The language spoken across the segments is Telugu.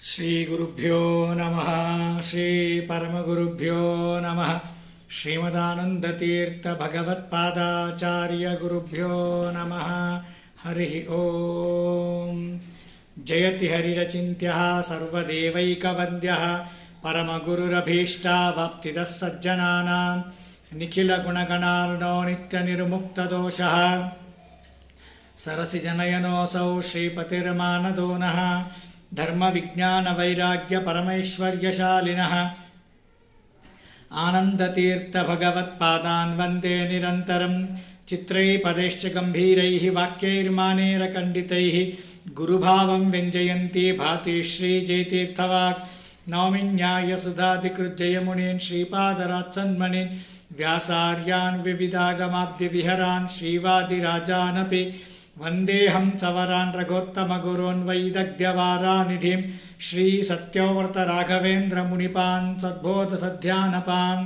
श्रीगुरुभ्यो नमः। श्रीपरमगुरुभ्यो नमः। श्रीमदानन्दतीर्थभगवत्पादाचार्यगुरुभ्यो नमः। हरिः ओम्। जयति हरिरचिन्त्यः सर्वदेवैकवन्द्यः परमगुरुरभीष्टावाप्तिदः सज्जनानां निखिलगुणगणार्णो नित्यनिर्मुक्तदोषः सरसिजनयनोऽसौ श्रीपतिर्मानदो नः धर्मविज्ञानवैराग्यपरमैश्वर्यशालिनः आनन्दतीर्थभगवत्पादान् वन्दे निरन्तरं चित्रैः पदैश्च गम्भीरैः वाक्यैर्मानेरखण्डितैः गुरुभावं व्यञ्जयन्ती भाति श्रीजयतीर्थवाक् नौमिन्यायसुधाधिकृज्जयमुनीन् श्रीपादरात्सन्मणीन् व्यासार्यान् विविधागमाब्धिविहरान् श्रीवादिराजानपि वन्देऽहं सवरान् रघोत्तमगुरून् वैदग्ध्यवारानिधिं श्रीसत्यव्रतराघवेन्द्रमुनिपान् सद्बोधसध्यानपान्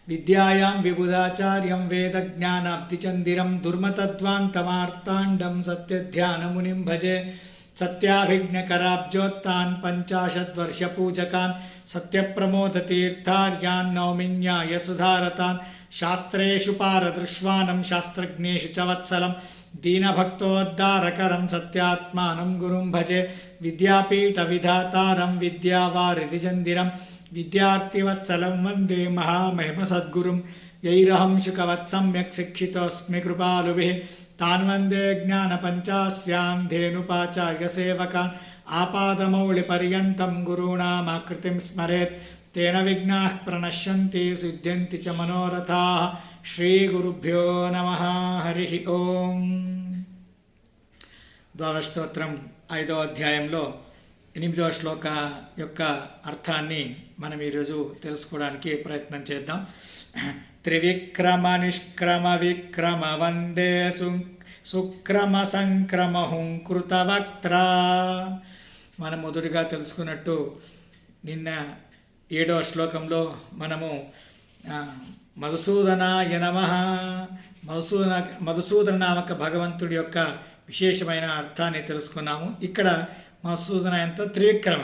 विद्यायां विबुधाचार्यं वेदज्ञानाब्धिचन्दिरं दुर्मतध्वान्तमार्ताण्डं सत्यध्यानमुनिं भजे सत्याभिज्ञकराब्जोत्तान् पञ्चाशद्वर्षपूजकान् सत्यप्रमोदतीर्थार्यान् नौमिन्यायसुधारतान् शास्त्रेषु पारदृश्वानं शास्त्रज्ञेषु च वत्सलं दीनभक्तोद्धारकरं सत्यात्मानं गुरुं भजे विद्यापीठविधातारं विद्यावारिधिचन्दिरं विद्यार्थिवत्सलं वन्दे महामहिमसद्गुरुं यैरहं शुकवत् सम्यक् शिक्षितोऽस्मि कृपालुभिः तान् वन्दे ज्ञानपञ्चास्यां धेनुपाचार्यसेवकान् आपादमौलिपर्यन्तं गुरूणामाकृतिं स्मरेत् तेन विघ्नाः प्रणश्यन्ति सिद्ध्यन्ति च मनोरथाः। श्रीगुरुभ्यो नमः। हरिः ओम्। ద్వాదశస్తోత్రం 5వ అధ్యాయంలో 8వ శ్లోక యొక్క అర్థాన్ని మనం ఈరోజు తెలుసుకోవడానికి ప్రయత్నం చేద్దాం. త్రివిక్రమ నిష్క్రమ విక్రమ వందే సుక్రమ సంక్రమ హుంకృతవక్త్ర. మనం మొదటిగా తెలుసుకున్నట్టు నిన్న 7వ శ్లోకంలో మనము మధుసూదనాయ నమః మధుసూదన నామక భగవంతుడి యొక్క విశేషమైన అర్థాన్ని తెలుసుకున్నాము. ఇక్కడ మధుసూదన ఎంత త్రివిక్రమ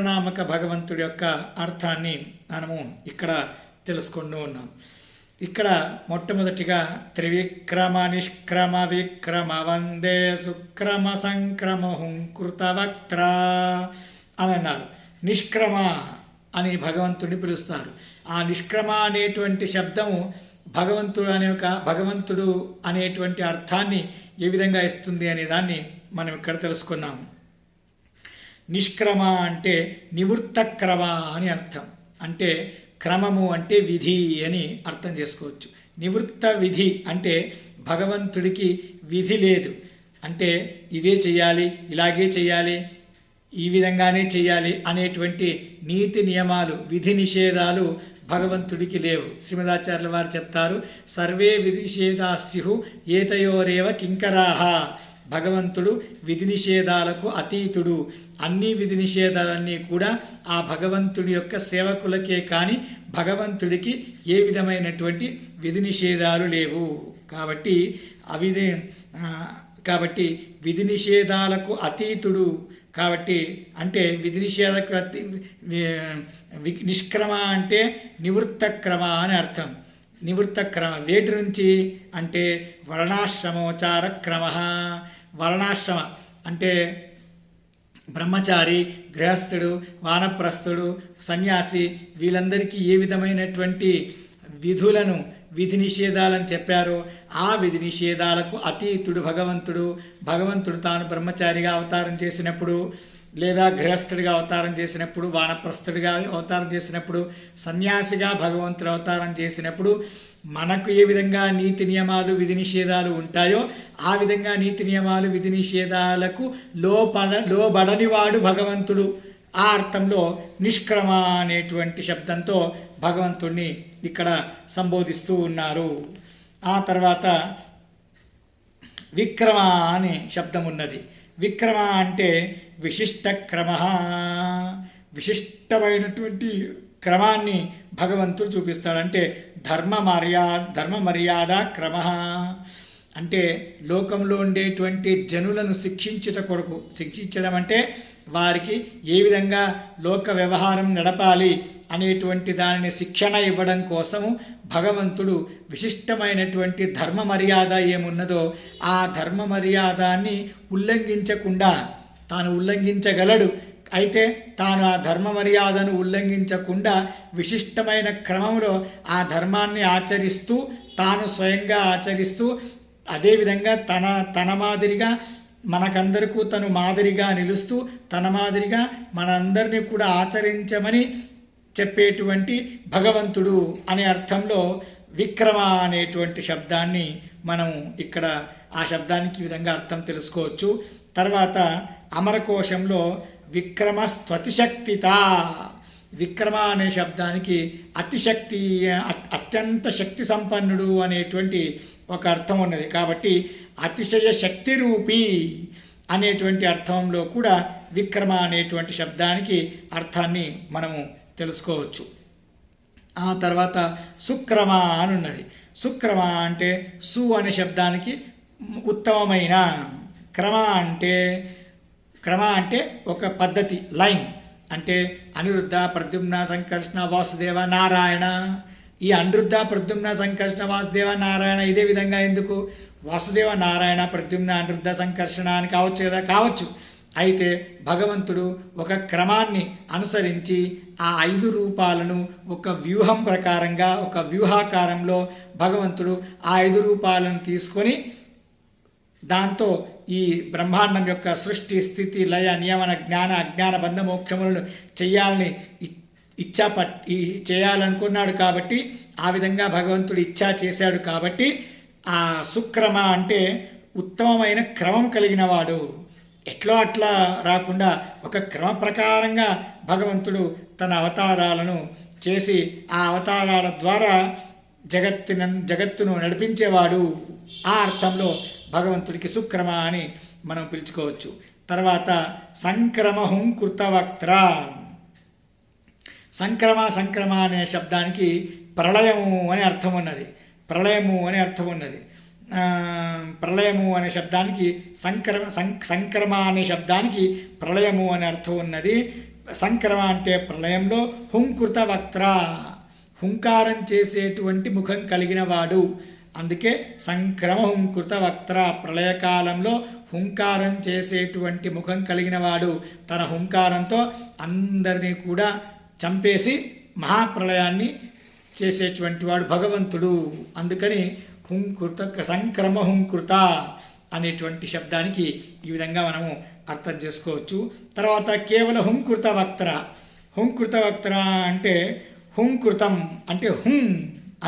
నామక భగవంతుడి యొక్క అర్థాన్ని మనము ఇక్కడ తెలుసుకుంటూ ఉన్నాం. ఇక్కడ మొట్టమొదటిగా త్రివిక్రమ నిష్క్రమ విక్రమ వందే సుక్రమ సంక్రమ హుంకృతవక్త్ర అని అన్నారు. నిష్క్రమ అని భగవంతుడిని పిలుస్తారు. ఆ నిష్క్రమ అనేటువంటి శబ్దము భగవంతుడు అనేటువంటి అర్థాన్ని ఏ విధంగా ఇస్తుంది అనే దాన్ని మనం ఇక్కడ తెలుసుకున్నాము. నిష్క్రమ అంటే నివృత్త క్రమ అని అర్థం. అంటే క్రమము అంటే విధి అని అర్థం చేసుకోవచ్చు. నివృత్త విధి అంటే భగవంతుడికి విధి లేదు. అంటే ఇదే చేయాలి, ఇలాగే చేయాలి, ఈ విధంగానే చేయాలి అనేటువంటి నీతి నియమాలు, విధి నిషేధాలు భగవంతుడికి లేవు. శ్రీమదాచార్యుల వారు చెప్తారు, సర్వే విధి నిషేధా స్యు ఏతయోరేవ కింకరాహ. భగవంతుడు విధి నిషేధాలకు అతీతుడు. అన్ని విధి నిషేధాలన్నీ కూడా ఆ భగవంతుడి యొక్క సేవకులకే కానీ భగవంతుడికి ఏ విధమైనటువంటి విధి నిషేధాలు లేవు. కాబట్టి విధి నిషేధాలకు అతీతుడు. కాబట్టి అంటే విధి నిషేధకు నిష్క్రమ అంటే నివృత్త క్రమ అని అర్థం. నివృత్త క్రమ వేటి నుంచి అంటే వర్ణాశ్రమోచార క్రమ. వర్ణాశ్రమ అంటే బ్రహ్మచారి, గృహస్థుడు, వానప్రస్థుడు, సన్యాసి వీళ్ళందరికీ ఏ విధమైనటువంటి విధి నిషేధాలను చెప్పారో ఆ విధి నిషేధాలకు అతీతుడు భగవంతుడు తాను బ్రహ్మచారిగా అవతారం చేసినప్పుడు, లేదా గృహస్థుడిగా అవతారం చేసినప్పుడు, వానప్రస్థుడిగా అవతారం చేసినప్పుడు, సన్యాసిగా భగవంతుడు అవతారం చేసినప్పుడు మనకు ఏ విధంగా నీతి నియమాలు విధి నిషేధాలు ఉంటాయో ఆ విధంగా నీతి నియమాలు విధి నిషేధాలకు లోబడనివాడు భగవంతుడు. ఆ అర్థంలో నిష్క్రమ అనేటువంటి శబ్దంతో భగవంతుణ్ణి ఇక్కడ సంబోధిస్తూ ఉన్నారు. ఆ తర్వాత విక్రమ అనే శబ్దం ఉన్నది. విక్రమ అంటే విశిష్ట క్రమ. విశిష్టమైనటువంటి క్రమాన్ని భగవంతుడు చూపిస్తాడు. అంటే ధర్మ మర్యాద క్రమ అంటే లోకంలో ఉండేటువంటి జనులను శిక్షించుట కొరకు, శిక్షించడం అంటే వారికి ఏ విధంగా లోక వ్యవహారం నడపాలి అనేటువంటి దానిని శిక్షణ ఇవ్వడం కోసము భగవంతుడు విశిష్టమైనటువంటి ధర్మ మర్యాద ఏమున్నదో ఆ ధర్మ మర్యాదాన్ని ఉల్లంఘించకుండా, తాను ఉల్లంఘించగలడు, అయితే తాను ఆ ధర్మ మర్యాదను ఉల్లంఘించకుండా విశిష్టమైన క్రమంలో ఆ ధర్మాన్ని ఆచరిస్తూ, తాను స్వయంగా ఆచరిస్తూ, అదేవిధంగా తన మాదిరిగా మనకందరికీ తను మాదిరిగా నిలుస్తూ, తన మాదిరిగా మనందరినీ కూడా ఆచరించమని చెప్పేటువంటి భగవంతుడు అనే అర్థంలో విక్రమ అనేటువంటి శబ్దాన్ని మనం ఇక్కడ ఆ శబ్దానికి ఈ విధంగా అర్థం తెలుసుకోవచ్చు. తర్వాత అమరకోశంలో విక్రమ స్వతిశక్తిత, విక్రమ అనే శబ్దానికి అతిశక్తి, అత్యంత శక్తి సంపన్నుడు అనేటువంటి ఒక అర్థం ఉన్నది. కాబట్టి అతిశయ శక్తి రూపీ అనేటువంటి అర్థంలో కూడా విక్రమ అనేటువంటి శబ్దానికి అర్థాన్ని మనము తెలుసుకోవచ్చు. ఆ తర్వాత సుక్రమ అని ఉన్నది. సుక్రమ అంటే సు అనే శబ్దానికి ఉత్తమమైన, క్రమ అంటే ఒక పద్ధతి, లైన్. అంటే అనిరుద్ధ, ప్రద్యుమ్న, సంకర్షణ, వాసుదేవ, నారాయణ. ఈ అనిరుద్ధ, ప్రద్యుమ్న, సంకర్షణ, వాసుదేవ, నారాయణ ఇదే విధంగా ఎందుకు? వాసుదేవ, నారాయణ, ప్రద్యుమ్న, అనిరుద్ధ, సంకర్షణ అని కావచ్చు కదా, కావచ్చు. అయితే భగవంతుడు ఒక క్రమాన్ని అనుసరించి ఆ 5 రూపాలను ఒక వ్యూహం ప్రకారంగా, ఒక వ్యూహాకారంలో భగవంతుడు ఆ 5 రూపాలను తీసుకొని దాంతో ఈ బ్రహ్మాండం యొక్క సృష్టి, స్థితి, లయ, నియమన, జ్ఞాన, అజ్ఞాన, బంధ, మోక్షములను చేయాలని చేయాలనుకున్నాడు. కాబట్టి ఆ విధంగా భగవంతుడు ఇచ్చా చేశాడు. కాబట్టి ఆ సుక్రమ అంటే ఉత్తమమైన క్రమం కలిగిన వాడు. ఎట్లా అట్లా రాకుండా ఒక క్రమ ప్రకారంగా భగవంతుడు తన అవతారాలను చేసి ఆ అవతారాల ద్వారా జగత్తును నడిపించేవాడు. ఆ అర్థంలో భగవంతుడికి సుక్రమ అని మనం పిలుచుకోవచ్చు. తర్వాత సంక్రమ హుంకృతవక్త్ర. సంక్రమ అనే శబ్దానికి ప్రళయము అని అర్థం ఉన్నది. ప్రళయము అనే శబ్దానికి సంక్రమ అనే శబ్దానికి ప్రళయము అనే అర్థం ఉన్నది. సంక్రమ అంటే ప్రళయంలో హుంకృత వక్త్ర, హుంకారం చేసేటువంటి ముఖం కలిగిన వాడు. అందుకే సంక్రమ హుంకృత వక్త్ర, ప్రళయకాలంలో హుంకారం చేసేటువంటి ముఖం కలిగిన వాడు. తన హుంకారంతో అందరినీ కూడా చంపేసి మహాప్రళయాన్ని చేసేటువంటి వాడు భగవంతుడు. అందుకని సంక్రమ హుంకృత అనేటువంటి శబ్దానికి ఈ విధంగా మనము అర్థం చేసుకోవచ్చు. తర్వాత కేవలం హుంకృత వక్త్ర అంటే హుంకృతం అంటే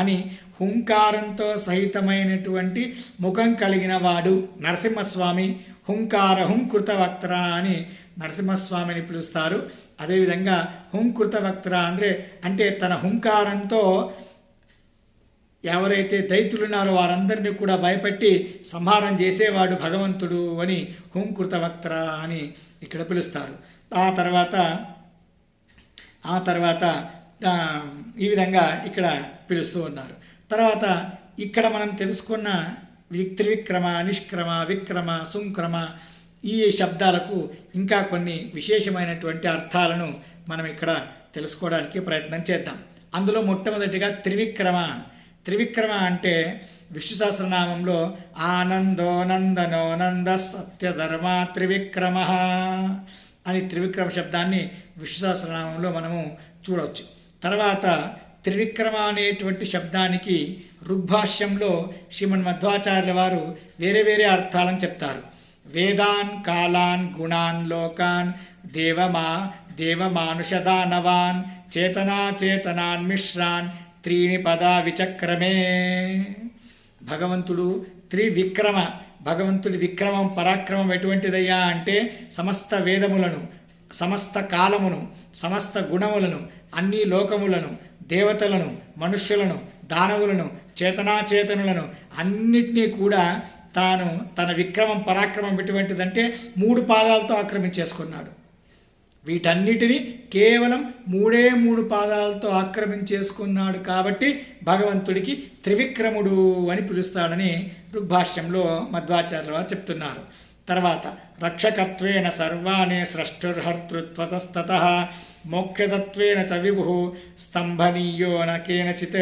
అని హుంకారంతో సహితమైనటువంటి ముఖం కలిగిన వాడు నరసింహస్వామి. హుంకృత వక్త్ర అని నరసింహస్వామిని పిలుస్తారు. అదేవిధంగా హుంకృత వక్త్ర అంటే తన హుంకారంతో ఎవరైతే దైత్యులున్నారో వారందరినీ కూడా భయపెట్టి సంహారం చేసేవాడు భగవంతుడు అని హుంకృత వక్త్ర అని ఇక్కడ పిలుస్తారు. ఆ తర్వాత ఈ విధంగా ఇక్కడ పిలుస్తూ ఉన్నారు. తర్వాత ఇక్కడ మనం తెలుసుకున్న త్రివిక్రమ, నిష్క్రమ, విక్రమ, సుంక్రమ ఈ శబ్దాలకు ఇంకా కొన్ని విశేషమైనటువంటి అర్థాలను మనం ఇక్కడ తెలుసుకోవడానికి ప్రయత్నం చేద్దాం. అందులో మొట్టమొదటిగా త్రివిక్రమ అంటే విష్ణు సహస్రనామంలో ఆనందో నందనో నంద సత్యధర్మ త్రివిక్రమ అని త్రివిక్రమ శబ్దాన్ని విష్ణు సహస్రనామంలో మనము చూడవచ్చు. తర్వాత త్రివిక్రమ అనేటువంటి శబ్దానికి ఋగ్భాష్యంలో శ్రీమన్ మధ్వాచార్యుల వారు వేరే వేరే అర్థాలను చెప్తారు. వేదాన్, కాలాన్, గుణాన్, లోకాన్, దేవమానుషదానవాన్, చేతనాన్ మిశ్రాన్, త్రీణి పదా విచక్రమే. భగవంతుడు త్రివిక్రమ. భగవంతుడి విక్రమం, పరాక్రమం ఎటువంటిదయ్యా అంటే సమస్త వేదములను, సమస్త కాలమును, సమస్త గుణములను, అన్ని లోకములను, దేవతలను, మనుష్యులను, దానవులను, చేతనాచేతనులను అన్నిటినీ కూడా తాను తన విక్రమం, పరాక్రమం ఎటువంటిదంటే 3 పాదాలతో ఆక్రమించేసుకున్నాడు. వీటన్నిటినీ కేవలం 3 పాదాలతో ఆక్రమించేసుకున్నాడు. కాబట్టి భగవంతుడికి త్రివిక్రముడు అని పిలుస్తాడని ఋగ్భాష్యంలో మధ్వాచార్యుల వారు చెప్తున్నారు. తర్వాత రక్షకత్వేన సర్వాణి స్రష్టుర్హర్తృత్వతస్తతః మోక్షతత్వేన చ విభు స్తంభనీయో న కేనచిత్.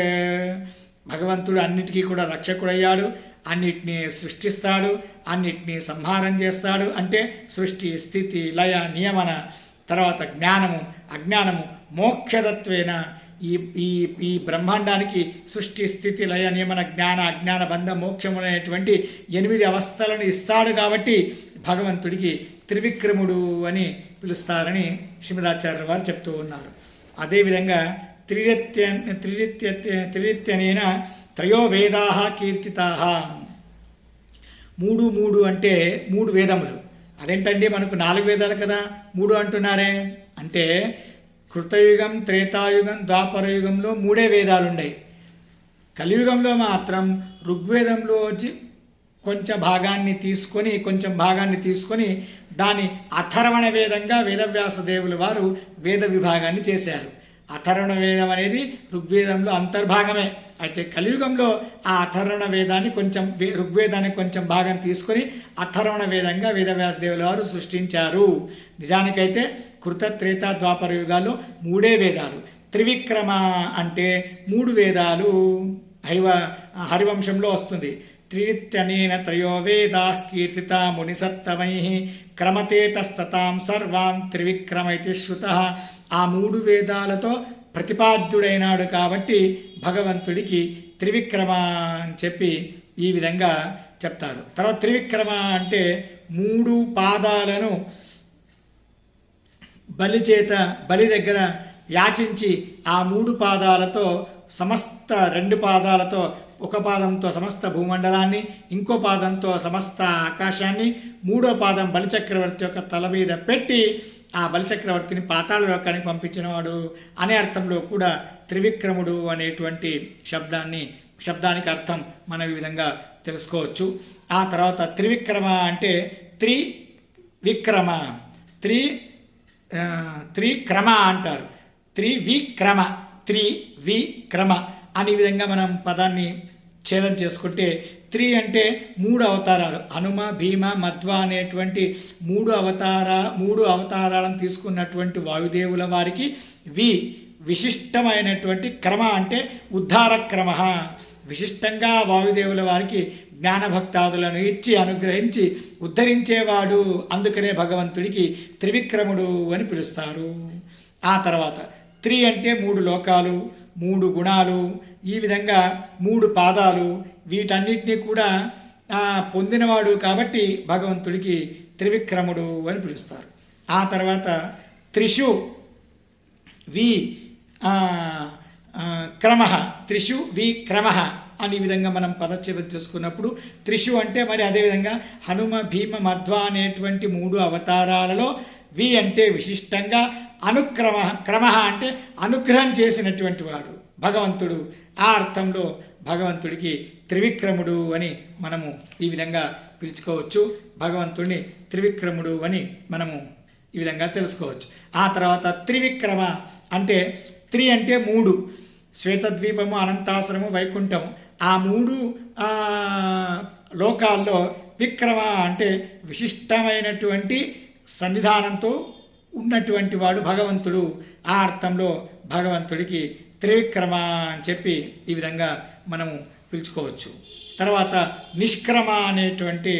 భగవంతుడు అన్నిటికీ కూడా రక్షకుడయ్యాడు, అన్నిటినీ సృష్టిస్తాడు, అన్నిటినీ సంహారం చేస్తాడు. అంటే సృష్టి, స్థితి, లయ, నియమన, తర్వాత జ్ఞానము, అజ్ఞానము, మోక్షతత్వేన ఈ ఈ ఈ బ్రహ్మాండానికి సృష్టి, స్థితి, లయ, నియమన, జ్ఞాన, అజ్ఞాన, బంధ, మోక్షము అనేటువంటి 8 అవస్థలను ఇస్తాడు. కాబట్టి భగవంతుడికి త్రివిక్రముడు అని పిలుస్తారని శ్రీమదాచార్యుల వారు చెప్తూ ఉన్నారు. అదేవిధంగా త్రిరిత్యనేన త్రయో వేదాః కీర్తితాః. 3 అంటే 3 వేదములు. అదేంటండి, మనకు 4 వేదాలు కదా, 3 అంటున్నారే అంటే కృతయుగం, త్రేతాయుగం, ద్వాపరయుగంలో 3 వేదాలు ఉన్నాయి. కలియుగంలో మాత్రం ఋగ్వేదంలో కొంచెం భాగాన్ని తీసుకొని దాని అథర్వణ వేదంగా వేదవ్యాస దేవుల వారు వేద విభాగాన్ని చేశారు. అథర్వణ వేదం అనేది ఋగ్వేదంలో అంతర్భాగమే. అయితే కలియుగంలో ఆ అథర్వణ వేదాన్ని ఋగ్వేదాన్ని కొంచెం భాగం తీసుకొని అథర్వణ వేదంగా వేదవ్యాస దేవుల వారు సృష్టించారు. నిజానికైతే కృత, త్రేత, ద్వాపర యుగాల్లో 3 వేదాలు. త్రివిక్రమ అంటే 3 వేదాలు హరివంశంలో వస్తుంది. త్రిరిత్యనేన త్రయో వేదాః కీర్తితా మునిసత్తమైః క్రమతే తస్తతాం సర్వాన్ త్రివిక్రమ ఇతి శ్రుతః. ఆ 3 వేదాలతో ప్రతిపాద్యుడైనాడు కాబట్టి భగవంతుడికి త్రివిక్రమ అని చెప్పి ఈ విధంగా చెప్తారు. తర్వాత త్రివిక్రమ అంటే 3 పాదాలను బలి దగ్గర యాచించి ఆ 3 పాదాలతో సమస్త 2 పాదాలతో, ఒక పాదంతో సమస్త భూమండలాన్ని, ఇంకో పాదంతో సమస్త ఆకాశాన్ని, 3వ పాదం బలిచక్రవర్తి యొక్క తల మీద పెట్టి ఆ బలిచక్రవర్తిని పాతాళ లోకానికి పంపించినవాడు అనే అర్థంలో కూడా త్రివిక్రముడు అనేటువంటి శబ్దానికి అర్థం మనం ఈ విధంగా తెలుసుకోవచ్చు. ఆ తర్వాత త్రివిక్రమ అంటే త్రివిక్రమ అంటారు. త్రివిక్రమ అనే విధంగా మనం పదాన్ని ఛేదం చేసుకుంటే 3 అంటే 3 అవతారాలు, హనుమ, భీమ, మధ్వ అనేటువంటి 3 అవతారాలను తీసుకున్నటువంటి వాయుదేవుల వారికి విశిష్టమైనటువంటి క్రమ అంటే ఉద్ధార క్రమ. విశిష్టంగా వాయుదేవుల వారికి జ్ఞానభక్తాదులను ఇచ్చి అనుగ్రహించి ఉద్ధరించేవాడు. అందుకనే భగవంతుడికి త్రివిక్రముడు అని పిలుస్తారు. ఆ తర్వాత 3 అంటే 3 లోకాలు, 3 గుణాలు, ఈ విధంగా 3 పాదాలు, వీటన్నిటినీ కూడా పొందినవాడు కాబట్టి భగవంతుడికి త్రివిక్రముడు అని పిలుస్తారు. ఆ తర్వాత త్రిషు క్రమ అని విధంగా మనం పదచ్ఛేదం చేసుకున్నప్పుడు త్రిషు అంటే మరి అదేవిధంగా హనుమ, భీమ, మధ్వ అనేటువంటి 3 అవతారాలలో అంటే విశిష్టంగా క్రమ అంటే అనుగ్రహం చేసినటువంటి వాడు భగవంతుడు. ఆ అర్థంలో భగవంతుడికి త్రివిక్రముడు అని మనము ఈ విధంగా పిలుచుకోవచ్చు. భగవంతుడిని త్రివిక్రముడు అని మనము ఈ విధంగా తెలుసుకోవచ్చు. ఆ తర్వాత త్రివిక్రమ అంటే అంటే 3 శ్వేతద్వీపము, అనంతాశ్రము, వైకుంఠము, ఆ 3 లోకాల్లో విక్రమ అంటే విశిష్టమైనటువంటి సన్నిధానంతో ఉన్నటువంటి వాడు భగవంతుడు. ఆ అర్థంలో భగవంతుడికి త్రివిక్రమ అని చెప్పి ఈ విధంగా మనము పిలుచుకోవచ్చు. తర్వాత నిష్క్రమ అనేటువంటి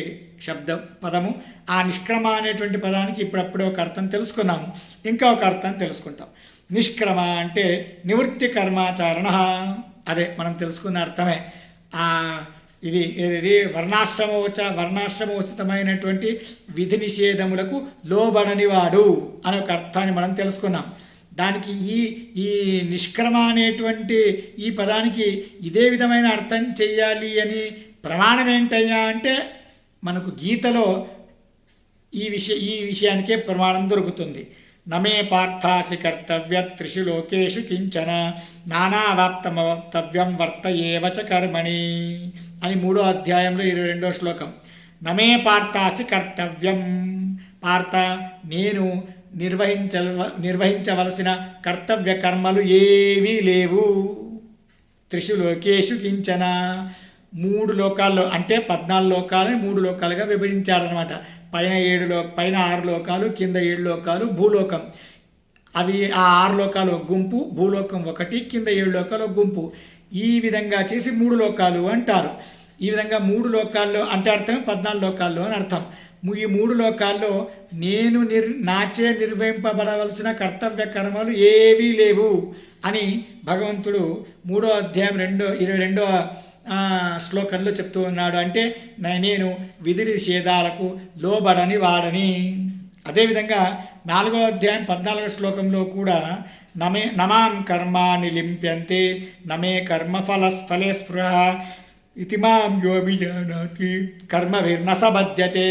పదము. ఆ నిష్క్రమ అనేటువంటి పదానికి ఇప్పుడప్పుడే ఒక అర్థం తెలుసుకున్నాము, ఇంకా ఒక అర్థం తెలుసుకుంటాం. నిష్క్రమ అంటే నివృత్తి కర్మాచారణ, అదే మనం తెలుసుకున్న అర్థమే. ఇది వర్ణాశ్రమోచితమైనటువంటి విధి నిషేధములకు లోబడనివాడు అనే ఒక అర్థాన్ని మనం తెలుసుకున్నాం. దానికి ఈ నిష్క్రమ అనేటువంటి ఈ పదానికి ఇదే విధమైన అర్థం చెయ్యాలి అని ప్రమాణం ఏంటయ్యా అంటే మనకు గీతలో ఈ విషయానికే ప్రమాణం దొరుకుతుంది. నమే పార్థాసి కర్తవ్య త్రిషు లోకేషు కించన నానావాప్తమవక్తవ్యం వర్త ఏవచ కర్మణి అని 3వ అధ్యాయంలో 22వ శ్లోకం. నమే పార్థాసి కర్తవ్యం, పార్థ నేను నిర్వహించవలసిన కర్తవ్య కర్మలు ఏవీ లేవు. త్రిషు లోకేషు కించన, 3 లోకాల్లో అంటే 14 లోకాలని 3 లోకాలుగా విభజించాడనమాట. పైన 6 లోకాలు, కింద 7 లోకాలు, భూలోకం. అవి ఆ 6 లోకాలు ఒక గుంపు, భూలోకం ఒకటి, కింద 7 లోకాలు ఒక గుంపు. ఈ విధంగా చేసి 3 లోకాలు అంటారు. ఈ విధంగా 3 లోకాల్లో అంటే అర్థం 14 లోకాల్లో అని అర్థం. ఈ 3 లోకాల్లో నేను నాచే నిర్వహింపబడవలసిన కర్తవ్య కర్మలు ఏవీ లేవు అని భగవంతుడు 3వ అధ్యాయం 22వ శ్లోకంలో చెప్తూ ఉన్నాడు. అంటే నేను విధి నిషేధాలకు లోబడని వాడని. అదేవిధంగా 4వ అధ్యాయం 14వ శ్లోకంలో కూడా నమాం కర్మాణి లింప్యంతే నమే ఫలే స్పృహ ఇతి మాం యోభిజానాతి కర్మభిర్న సబధ్యతే.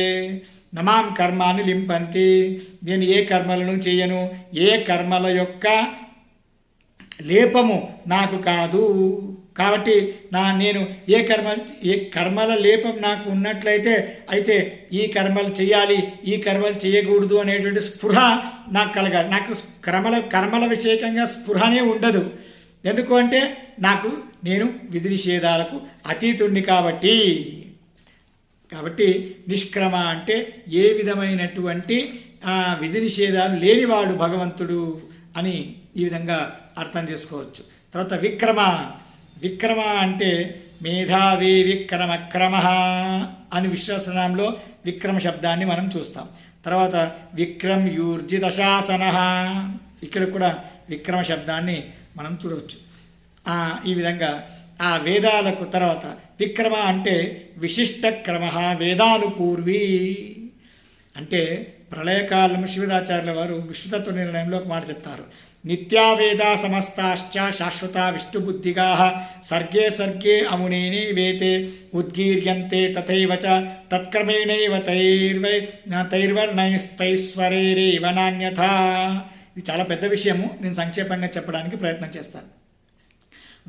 నమాం కర్మాన్ని లింపంతి, నేను ఏ కర్మలను చేయను, ఏ కర్మల యొక్క లేపము నాకు కాదు. కాబట్టి నేను ఏ కర్మల లేపం నాకు ఉన్నట్లయితే అయితే ఈ కర్మలు చేయాలి, ఈ కర్మలు చేయకూడదు అనేటువంటి స్పృహ నాకు కలగాలి. నాకు కర్మల విషయకంగా స్పృహనే ఉండదు. ఎందుకు అంటే నేను విధి నిషేధాలకు అతీతుణ్ణి కాబట్టి నిష్క్రమ అంటే ఏ విధమైనటువంటి విధి నిషేధాలు లేనివాడు భగవంతుడు అని ఈ విధంగా అర్థం చేసుకోవచ్చు. తర్వాత విక్రమ అంటే మేధావి క్రమ అని విశ్వసనంలో విక్రమ శబ్దాన్ని మనం చూస్తాం. తర్వాత విక్రమ్ యూర్జిత శాసన, ఇక్కడ కూడా విక్రమ శబ్దాన్ని మనం చూడవచ్చు. ఈ విధంగా ఆ వేదాలకు తర్వాత విక్రమ అంటే విశిష్ట క్రమ వేదానుపూర్వి. అంటే ప్రళయకాలం శివదాచార్యుల వారు విష్ణుతత్వ నిర్ణయంలో ఒక మాట చెప్తారు. నిత్యావేదా సమస్తాశ్చ శాశ్వత విష్ణుబుద్ధిగా సర్గే అమునేని వేతే ఉద్గీర్యంతే తథైవ చ తత్క్రమేణైవ తైర్వర్ణైస్తైస్వరైరేవ నాన్యథా. ఇది చాలా పెద్ద విషయము, నేను సంక్షేపంగా చెప్పడానికి ప్రయత్నం చేస్తాను.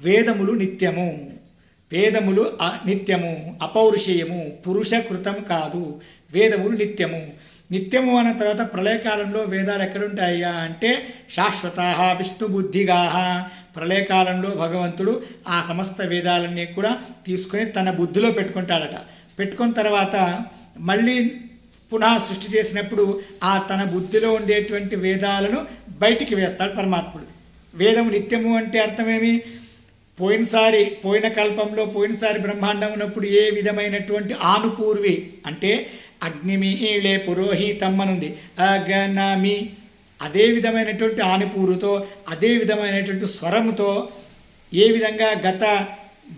వేదములు నిత్యము అపౌరుషేయము, పురుషకృతం కాదు. వేదములు నిత్యము అన్న తర్వాత ప్రళయకాలంలో వేదాలు ఎక్కడుంటాయా అంటే శాశ్వత విష్ణుబుద్ధిగా. ప్రళయకాలంలో భగవంతుడు ఆ సమస్త వేదాలన్నీ కూడా తీసుకొని తన బుద్ధిలో పెట్టుకుంటాడట. పెట్టుకున్న తర్వాత మళ్ళీ పునః సృష్టి చేసినప్పుడు తన బుద్ధిలో ఉండేటువంటి వేదాలను బయటికి వేస్తాడు పరమాత్ముడు. వేదము నిత్యము అంటే అర్థమేమి? పోయినసారి బ్రహ్మాండం ఉన్నప్పుడు ఏ విధమైనటువంటి ఆనుపూర్వి అంటే అగ్నిమీళే పురోహితం అనుంది, అగనమి అదే విధమైనటువంటి ఆనుపూరుతో అదే విధమైనటువంటి స్వరముతో ఏ విధంగా గత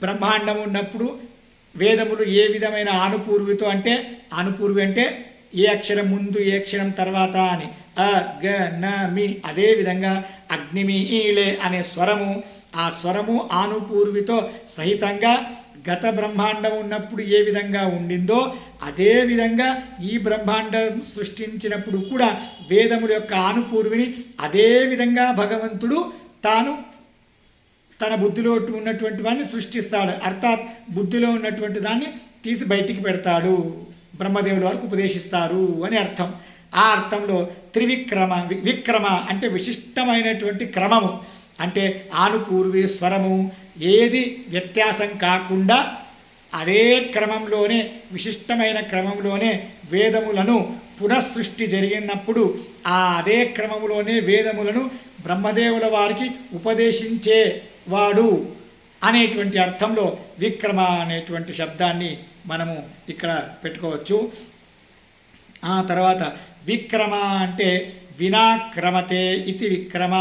బ్రహ్మాండం ఉన్నప్పుడు వేదములు ఏ విధమైన ఆనుపూర్వితో అంటే ఆనుపూర్వి అంటే ఏ అక్షరం ముందు ఏ అక్షరం తర్వాత అని అగనమి, అదేవిధంగా అగ్నిమీళే అనే స్వరము, ఆ స్వరము ఆనుపూర్వితో సహితంగా గత బ్రహ్మాండం ఉన్నప్పుడు ఏ విధంగా ఉండిందో అదే విధంగా ఈ బ్రహ్మాండం సృష్టించినప్పుడు కూడా వేదముల యొక్క ఆనుపూర్విని అదే విధంగా భగవంతుడు తాను తన బుద్ధిలో ఉన్నటువంటి వాడిని సృష్టిస్తాడు. అర్థాత్ బుద్ధిలో ఉన్నటువంటి దాన్ని తీసి బయటికి పెడతాడు, బ్రహ్మదేవుల వారికి ఉపదేశిస్తారు అని అర్థం. ఆ అర్థంలో విక్రమ అంటే విశిష్టమైనటువంటి క్రమము, అంటే ఆనుపూర్వి స్వరము ఏది వ్యత్యాసం కాకుండా అదే క్రమంలోనే విశిష్టమైన క్రమంలోనే వేదములను పునఃసృష్టి జరిగినప్పుడు అదే క్రమంలోనే వేదములను బ్రహ్మదేవుల వారికి ఉపదేశించేవాడు అనేటువంటి అర్థంలో విక్రమ అనేటువంటి శబ్దాన్ని మనము ఇక్కడ పెట్టుకోవచ్చు. ఆ తర్వాత విక్రమ అంటే వినాక్రమతే ఇది విక్రమ.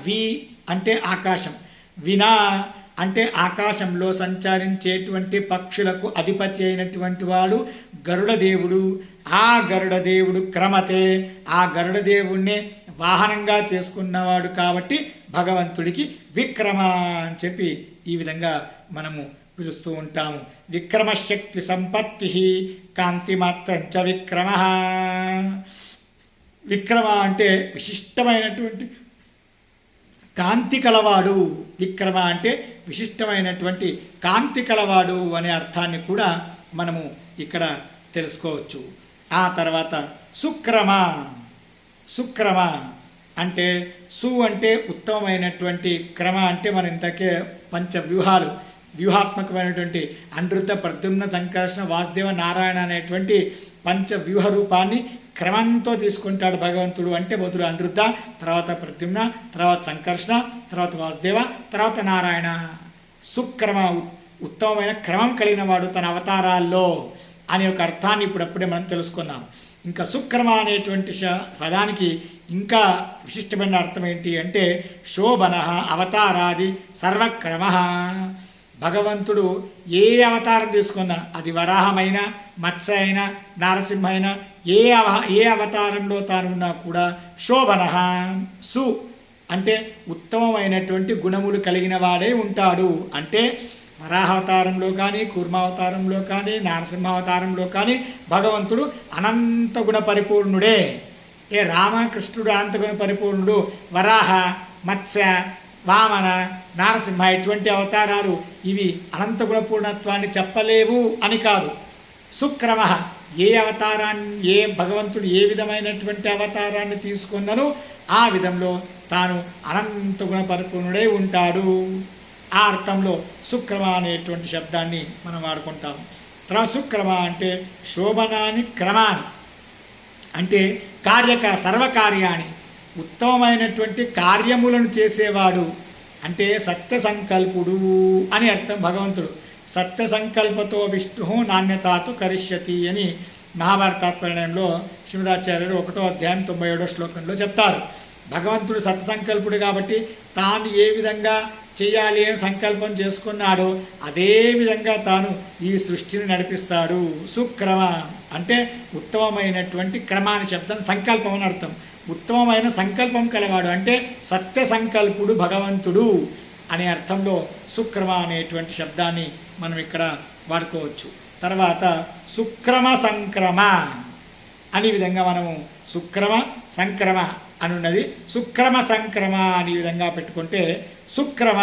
వి అంటే ఆకాశం, వినా అంటే ఆకాశంలో సంచరించేటువంటి పక్షులకు అధిపతి అయినటువంటి వాడు గరుడదేవుడు. ఆ గరుడదేవుడు క్రమతే, ఆ గరుడదేవుణ్ణే వాహనంగా చేసుకున్నవాడు కాబట్టి భగవంతుడికి విక్రమ అని చెప్పి ఈ విధంగా మనము పిలుస్తూ ఉంటాము. విక్రమశక్తి సంపత్తి కాంతిమాత్రంచ విక్రమ. విక్రమ అంటే విశిష్టమైనటువంటి కాంతి కలవాడు. విక్రమ అంటే విశిష్టమైనటువంటి కాంతి కలవాడు అనే అర్థాన్ని కూడా మనము ఇక్కడ తెలుసుకోవచ్చు. ఆ తర్వాత సుక్రమ అంటే అంటే ఉత్తమమైనటువంటి క్రమ అంటే మన ఇంతకే పంచవ్యూహాలు వ్యూహాత్మకమైనటువంటి అనిరుద్ధ, ప్రద్యుమ్న, సంకర్షణ, వాసుదేవ, నారాయణ అనేటువంటి పంచ వ్యూహ రూపాన్ని క్రమంతో తీసుకుంటాడు భగవంతుడు. అంటే మొదలు అనిరుద్ధ, తర్వాత ప్రద్యుమ్న, తర్వాత సంకర్షణ, తర్వాత వాసుదేవ, తర్వాత నారాయణ. సుక్రమ, ఉత్తమమైన క్రమం కలిగిన వాడు తన అవతారాల్లో అనే ఒక అర్థాన్ని ఇప్పుడప్పుడే మనం తెలుసుకున్నాం. ఇంకా సుక్రమ అనేటువంటి పదానికి ఇంకా విశిష్టమైన అర్థం ఏంటి అంటే శోభన అవతారాది సర్వక్రమ. భగవంతుడు ఏ అవతారం తీసుకున్నా, అది వరాహమైన, మత్స్య అయినా, నారసింహ అయినా, ఏ అవతారంలో తానున్నా కూడా శోభన, సు అంటే ఉత్తమమైనటువంటి గుణములు కలిగిన వాడే ఉంటాడు. అంటే వరాహావతారంలో కానీ, కూర్మావతారంలో కానీ, నారసింహావతారంలో కానీ భగవంతుడు అనంత గుణ పరిపూర్ణుడే. రామకృష్ణుడు అనంత గుణ పరిపూర్ణుడు. వరాహ, మత్స్య, వామన, నారసింహ ఇటువంటి అవతారాలు ఇవి అనంత గుణపూర్ణత్వాన్ని చెప్పలేవు అని కాదు. సుక్రమ, ఏ అవతారాన్ని, ఏ భగవంతుడు ఏ విధమైనటువంటి అవతారాన్ని తీసుకున్నను ఆ విధంలో తాను అనంత గుణ పరిపూర్ణుడై ఉంటాడు. ఆ అర్థంలో సుక్రమ అనేటువంటి శబ్దాన్ని మనం వాడుకుంటాము. తర్వాత సుక్రమ అంటే శోభనాని క్రమాని, అంటే సర్వకార్యాన్ని, ఉత్తమమైనటువంటి కార్యములను చేసేవాడు. అంటే సత్య సంకల్పుడు అని అర్థం. భగవంతుడు సత్య సంకల్పతో విష్ణు నాణ్యతాతో కరిష్యతి అని మహాభారతాత్పర్యంలో శ్రీమదాచార్యులు 1వ అధ్యాయం 97వ శ్లోకంలో చెప్తారు. భగవంతుడు సత్య సంకల్పుడు కాబట్టి తాను ఏ విధంగా చేయాలి అని సంకల్పం చేసుకున్నాడో అదే విధంగా తాను ఈ సృష్టిని నడిపిస్తాడు. సుక్రమ అంటే ఉత్తమమైనటువంటి క్రమాన్ని శబ్దం సంకల్పం అని అర్థం. ఉత్తమమైన సంకల్పం కలవాడు అంటే సత్య సంకల్పుడు భగవంతుడు అనే అర్థంలో సుక్రమ అనేటువంటి శబ్దాన్ని మనం ఇక్కడ వాడుకోవచ్చు. తర్వాత సుక్రమ సంక్రమ అనే విధంగా మనము సుక్రమ సంక్రమ అనున్నది సుక్రమ సంక్రమ అనే విధంగా పెట్టుకుంటే సుక్రమ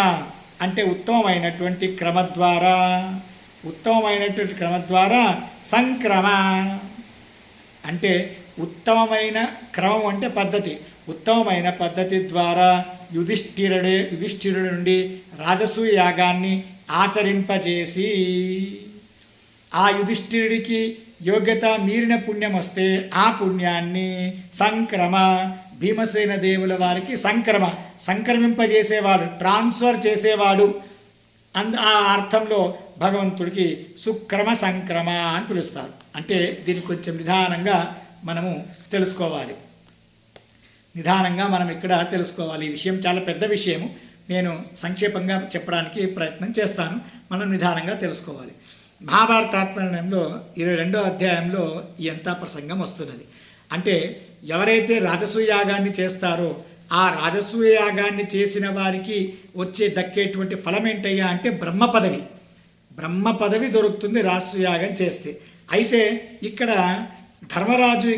అంటే ఉత్తమమైనటువంటి క్రమ ద్వారా సంక్రమ అంటే ఉత్తమమైన క్రమం అంటే పద్ధతి. ఉత్తమమైన పద్ధతి ద్వారా యుధిష్ఠిరుడి నుండి రాజసూయ యాగాన్ని ఆచరింపజేసి ఆ యుధిష్ఠిరుడికి యోగ్యత మీరిన పుణ్యం వస్తే ఆ పుణ్యాన్ని సంక్రమ భీమసేన దేవుల వారికి సంక్రమింపజేసేవాడు, ట్రాన్స్ఫర్ చేసేవాడు. ఆ అర్థంలో భగవంతుడికి సుక్రమ సంక్రమ అని పిలుస్తారు. అంటే దీన్ని కొంచెం నిదానంగా మనము తెలుసుకోవాలి. మనం ఇక్కడ తెలుసుకోవాలి. ఈ విషయం చాలా పెద్ద విషయము. నేను సంక్షేపంగా చెప్పడానికి ప్రయత్నం చేస్తాను. మనం నిదానంగా తెలుసుకోవాలి. మహాభారతాత్మరణంలో 22వ అధ్యాయంలో ఈ అంతా ప్రసంగం వస్తున్నది. అంటే ఎవరైతే రాజసూయ యాగాన్ని చేస్తారో ఆ రాజసూయ యాగాన్ని చేసిన వారికి దక్కేటువంటి ఫలం ఏంటయ్యా అంటే బ్రహ్మ పదవి దొరుకుతుంది రాజసూయ యాగం చేస్తే. అయితే ఇక్కడ ధర్మరాజు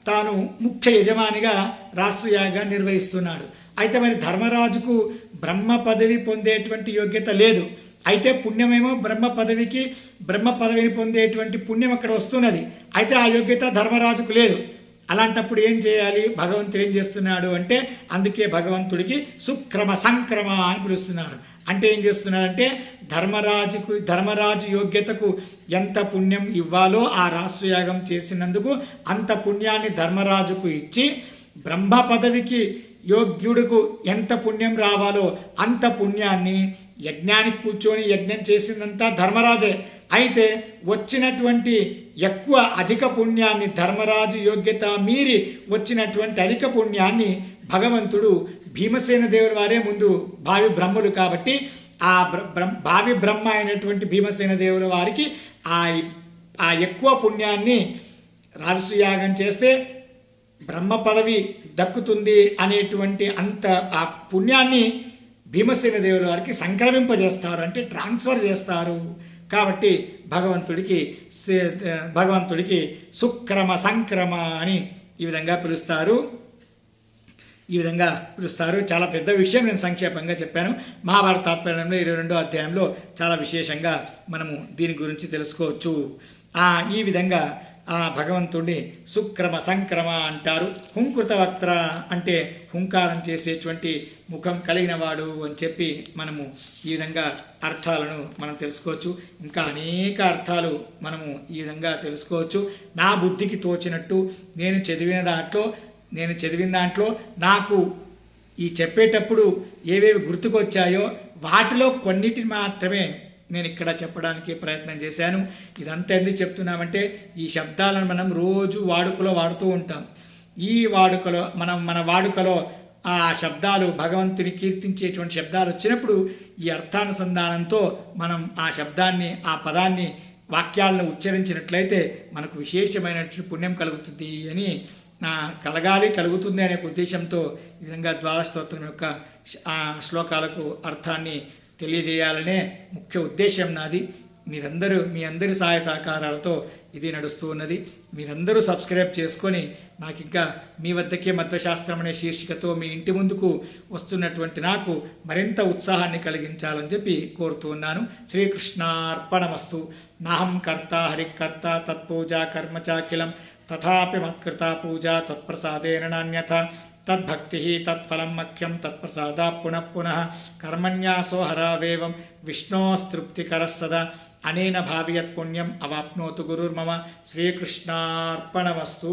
తాను ముఖ్య యజమానిగా రాజసూయ యాగాన్ని నిర్వహిస్తున్నాడు. అయితే మరి ధర్మరాజుకు బ్రహ్మ పదవి పొందేటువంటి యోగ్యత లేదు. అయితే పుణ్యమేమో బ్రహ్మ పదవిని పొందేటువంటి పుణ్యం అక్కడ వస్తున్నది. అయితే ఆ యోగ్యత ధర్మరాజుకు లేదు. అలాంటప్పుడు ఏం చేయాలి? భగవంతుడు ఏం చేస్తున్నాడు అంటే అందుకే భగవంతుడికి సుక్రమ సంక్రమ అని పిలుస్తున్నారు. అంటే ఏం చేస్తున్నాడంటే ధర్మరాజు యోగ్యతకు ఎంత పుణ్యం ఇవ్వాలో ఆ రాజసూయాగం చేసినందుకు అంత పుణ్యాన్ని ధర్మరాజుకు ఇచ్చి బ్రహ్మ పదవికి యోగ్యుడికు ఎంత పుణ్యం రావాలో అంత పుణ్యాన్ని యజ్ఞానికి కూర్చొని యజ్ఞం చేసిందంతా ధర్మరాజే. అయితే వచ్చినటువంటి అధిక పుణ్యాన్ని ధర్మరాజు యోగ్యత మీరి వచ్చినటువంటి అధిక పుణ్యాన్ని భగవంతుడు భీమసేన దేవుల వారే ముందు భావి బ్రహ్మలు కాబట్టి ఆ భావి బ్రహ్మ అయినటువంటి భీమసేన దేవుల వారికి ఆ ఎక్కువ పుణ్యాన్ని రాజసూయాగం చేస్తే బ్రహ్మ పదవి దక్కుతుంది అనేటువంటి ఆ పుణ్యాన్ని భీమసేన దేవుల వారికి సంక్రమింపజేస్తారు, అంటే ట్రాన్స్ఫర్ చేస్తారు. కాబట్టి భగవంతుడికి సుక్రమ సంక్రమ అని ఈ విధంగా పిలుస్తారు. చాలా పెద్ద విషయం నేను సంక్షేపంగా చెప్పాను. మహాభారత తాత్పర్యంలో 22వ అధ్యాయంలో చాలా విశేషంగా మనము దీని గురించి తెలుసుకోవచ్చు. ఈ విధంగా ఆ భగవంతుడిని సుక్రమ సంక్రమ అంటారు. హుంకృత వక్త్ర అంటే హుంకారం చేసేటువంటి ముఖం కలిగిన వాడు అని చెప్పి మనము ఈ విధంగా అర్థాలను మనం తెలుసుకోవచ్చు. ఇంకా అనేక అర్థాలు మనము ఈ విధంగా తెలుసుకోవచ్చు. నా బుద్ధికి తోచినట్టు నేను చదివిన దాంట్లో నాకు ఈ చెప్పేటప్పుడు ఏవేవి గుర్తుకొచ్చాయో వాటిలో కొన్నిటిని మాత్రమే నేను ఇక్కడ చెప్పడానికి ప్రయత్నం చేశాను. ఇదంతా ఎందుకు చెప్తున్నామంటే ఈ శబ్దాలను మనం రోజు వాడుకలో వాడుతూ ఉంటాం. ఈ వాడుకలో మన వాడుకలో ఆ శబ్దాలు భగవంతుని కీర్తించేటువంటి శబ్దాలు వచ్చినప్పుడు ఈ అర్థానుసంధానంతో మనం ఆ శబ్దాన్ని, ఆ పదాన్ని, వాక్యాలను ఉచ్చరించినట్లయితే మనకు విశేషమైనటువంటి పుణ్యం కలుగుతుంది అని కలుగుతుంది అనే ఉద్దేశంతో ఈ విధంగా ద్వాదశ స్తోత్రం యొక్క ఆ శ్లోకాలకు అర్థాన్ని తెలియజేయాలనే ముఖ్య ఉద్దేశం నాది. మీ అందరి సహాయ సహకారాలతో ఇది నడుస్తూ ఉన్నది. మీరందరూ సబ్స్క్రైబ్ చేసుకొని నాకు ఇంకా మీ వద్దకే మధ్వశాస్త్రం అనే శీర్షికతో మీ ఇంటి ముందుకు వస్తున్నటువంటి నాకు మరింత ఉత్సాహాన్ని కలిగించాలని చెప్పి కోరుతూ ఉన్నాను. శ్రీకృష్ణార్పణమస్తు. నాహం కర్త హరికర్త తత్పూజా కర్మ చాఖిలం తథాపి మత్కృత పూజా తత్ప్రసాదేన నాన్యథా తద్భక్తి తత్ఫలం మఖ్యం తత్ప్రసాదా పునః పునః కర్మణ్యాసో హరావేవం విష్ణోస్తృప్తికరः సదా అనేన భావియత్ పుణ్యం అవాప్నోతు గురుర్మమ. శ్రీకృష్ణార్పణమస్తు.